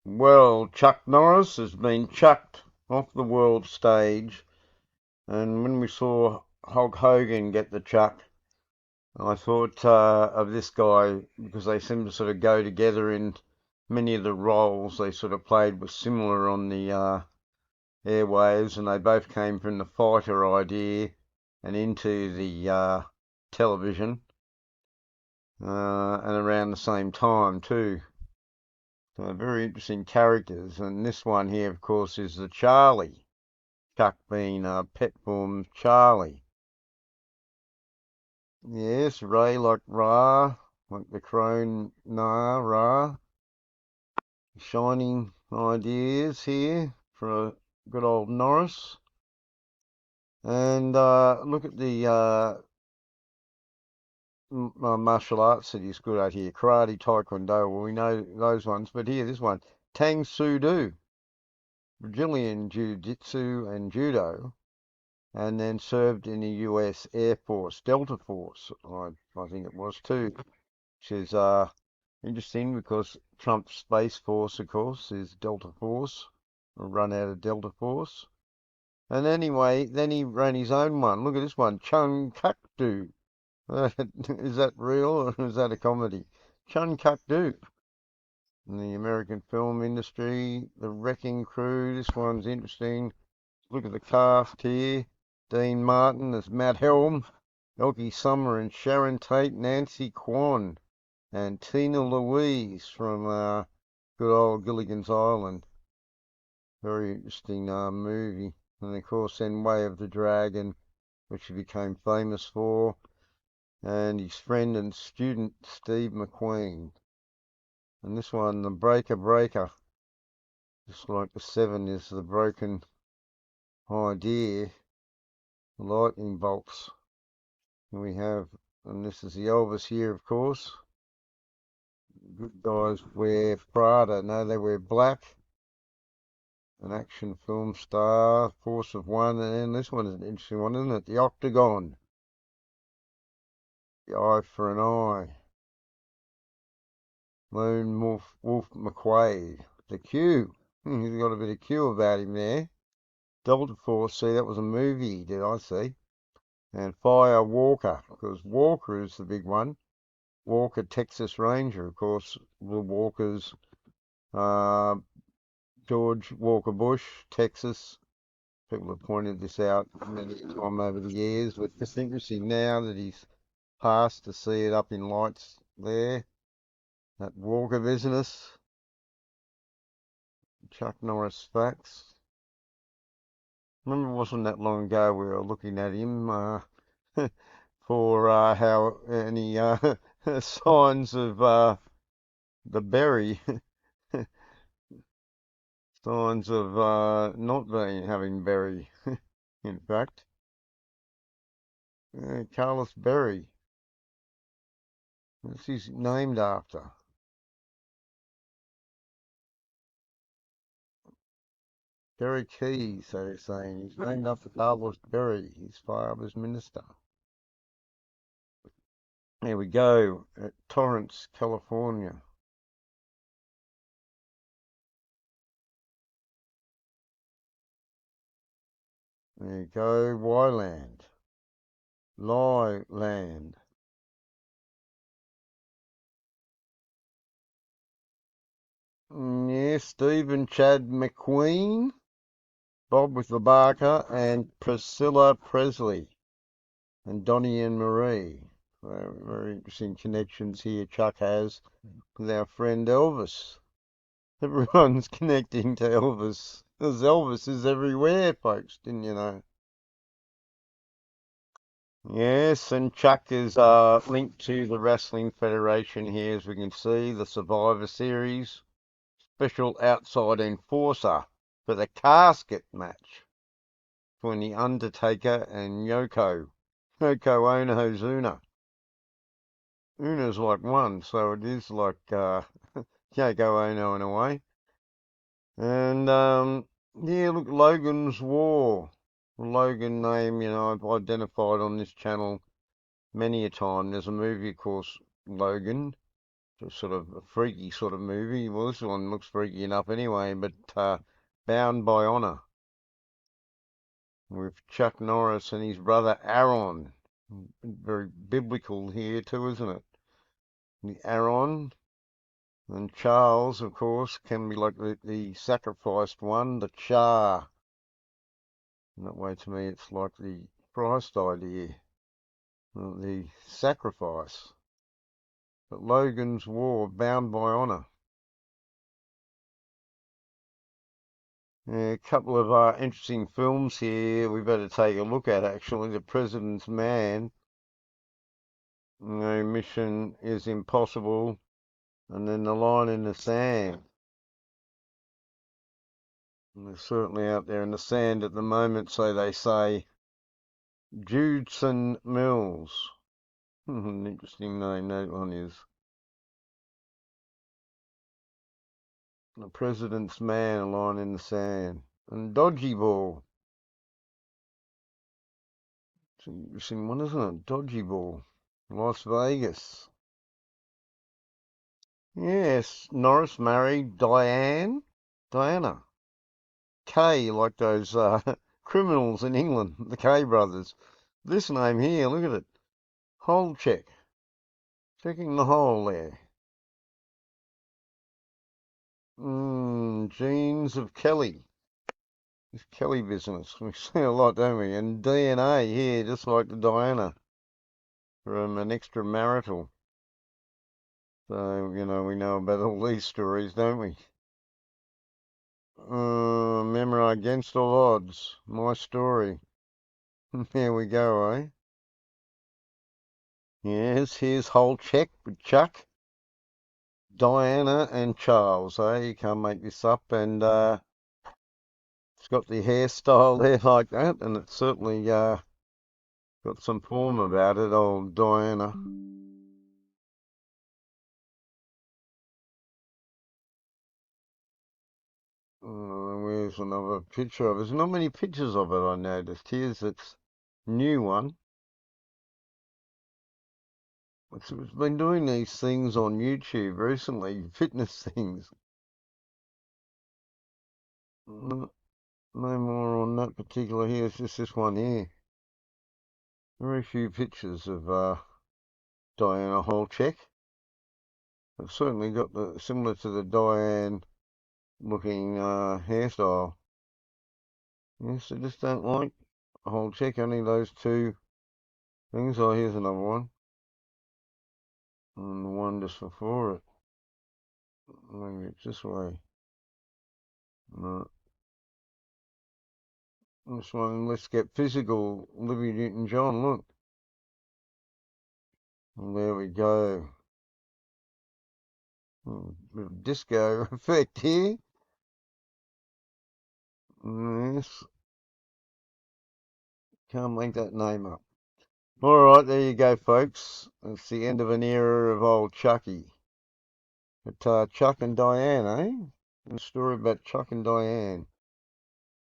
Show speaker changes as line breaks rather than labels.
Well, Chuck Norris has been chucked off the world stage, and when we saw Hulk Hogan get the chuck, I thought of this guy because they seem to sort of go together in many of the roles they sort of played were similar on the airwaves, and they both came from the fighter idea and into the television and around the same time too. So very interesting characters, and this one here, of course, is the Charlie. Chuck being pet form Charlie. Yes, Ray like Ra, like the crone Ra. Shining ideas here for a good old Norris. And look at the martial arts that he's good at here. Karate, Taekwondo, well, we know those ones. But here, this one, Tang Soo Do, Brazilian Jiu-Jitsu and Judo. And then served in the US Air Force, Delta Force, I think it was too, which is interesting because Trump's Space Force, of course, is Delta Force, run out of Delta Force. And anyway, then he ran his own one. Look at this one, Chung Kak Do. Is that real or is that a comedy? Chung Kak Do. In the American film industry, The Wrecking Crew, this one's interesting. Look at the cast here. Dean Martin as Matt Helm, Elkie Summer and Sharon Tate, Nancy Kwan, and Tina Louise from good old Gilligan's Island. Very interesting movie. And of course then Way of the Dragon, which he became famous for, and his friend and student Steve McQueen. And this one, The Breaker Breaker, just like the Seven is the broken idea, the lightning bolts. And we have, and this is the Elvis here, of course. Good guys wear Prada. No, they wear black. An action film star, Force of One, and then this one is an interesting one, isn't it? The Octagon. The Eye for an Eye. Lone Wolf McQuade. The Q. He's got a bit of Q about him there. Delta Force, see, that was a movie, did I see? And Fire Walker, because Walker is the big one. Walker, Texas Ranger, of course, the Walkers, uh, George Walker Bush, Texas. People have pointed this out many a time over the years, but just interesting now that he's passed to see it up in lights there. That Walker business. Chuck Norris facts. Remember, it wasn't that long ago we were looking at him for how any signs of the berry, signs of not being having berry. In fact, Carlos Berry. What's he named after? Berry Keys, so they're saying. He's named after Carlos Berry, his father's minister. There we go, at Torrance, California. There you go, Wyland. Land. Yeah, Stephen Chad McQueen, Bob with the Barker, and Priscilla Presley, and Donnie and Marie. Very, very interesting connections here Chuck has with our friend Elvis. Everyone's connecting to Elvis. Because Elvis is everywhere, folks, didn't you know? Yes, and Chuck is linked to the Wrestling Federation here, as we can see, the Survivor Series. Special outside enforcer for the casket match between The Undertaker and Yoko Ono. Una's like one, so it is like Yoko Ono in a way. And yeah, look, Logan's War. Logan name, I've identified on this channel many a time. There's a movie, of course, Logan, It's sort of a freaky sort of movie. Well, this one looks freaky enough anyway, but Bound by Honor with Chuck Norris and his brother Aaron. Very biblical here too, isn't it? The Aaron and Charles, of course, can be like the sacrificed one, the Char. In that way, to me, it's like the Christ idea, the sacrifice. But Logan's War, Bound by Honor. Yeah, a couple of interesting films here we better take a look at, actually. The President's Man, Mission is Impossible, and then The Line in the Sand. And they're certainly out there in the sand at the moment, so they say. Judson Mills. An interesting name that one is. The President's Man, A Line in the Sand. And Dodgy Ball. It's an interesting one, isn't it? Dodgy Ball. Las Vegas. Yes, Norris married Diana. K, like those criminals in England, the K brothers. This name here, look at it. Hole check. Checking the hole there. Genes of Kelly. This Kelly business. We see a lot, don't we? And DNA here, just like the Diana from an extramarital. So, we know about all these stories, don't we? Memory Against All Odds. My story. There we go, eh? Yes, here's whole check with Chuck, Diana, and Charles, eh? You can't make this up. And it's got the hairstyle there like that, and it's certainly got some form about it, old Diana. Where's another picture of it? There's not many pictures of it, I noticed. Here's its new one. It's been doing these things on YouTube recently, fitness things. No, no more on that particular here. It's just this one here. Very few pictures of Diana Holcheck. It's certainly got the similar to the Diane looking hairstyle. Yes, I just don't like Holcheck. Only those two things. Oh, here's another one. And the one just before it. Maybe it's this way. No. This one, Let's Get Physical, Olivia Newton-John, look. And there we go. Bit of disco effect here. Yes. Can't make that name up. Alright, there you go, folks. It's the end of an era of old Chucky. But Chuck and Diane, eh? A story about Chuck and Diane.